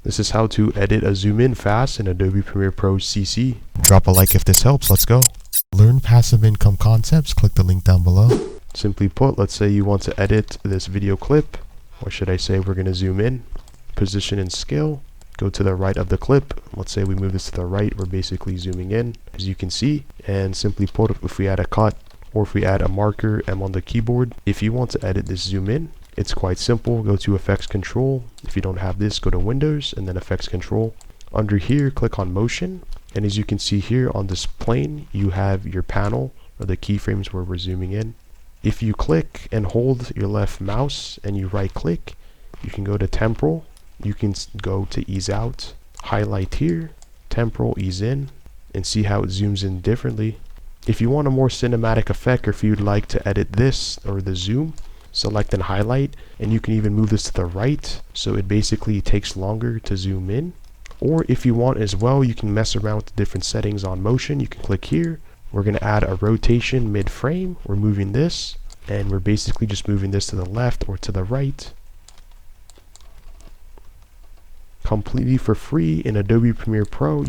This is how to edit a zoom in fast in Adobe Premiere Pro CC. Drop a like if this helps. Let's go. Learn passive income concepts. Click the link down below. Simply put, let's say you want to edit this video clip, or should I say we're going to zoom in, position and scale, go to the right of the clip. Let's say we move this to the right, we're basically zooming in, as you can see. And simply put, if we add a cut or if we add a marker M on the keyboard, if you want to edit this zoom in, it's quite simple. Go to Effects Control. If you don't have this, go to Windows and then Effects Control. Under here, click on Motion. And as you can see here on this plane, you have your panel or the keyframes where we're zooming in. If you click and hold your left mouse and you right click, you can go to Temporal. You can go to Ease Out, highlight here, Temporal, Ease In, and see how it zooms in differently. If you want a more cinematic effect, or if you'd like to edit this or the zoom, select and highlight, and you can even move this to the right so it basically takes longer to zoom in. Or if you want as well, you can mess around with the different settings on motion. You can click here. We're going to add a rotation mid-frame. We're moving this, and we're basically just moving this to the left or to the right. Completely for free in Adobe Premiere Pro.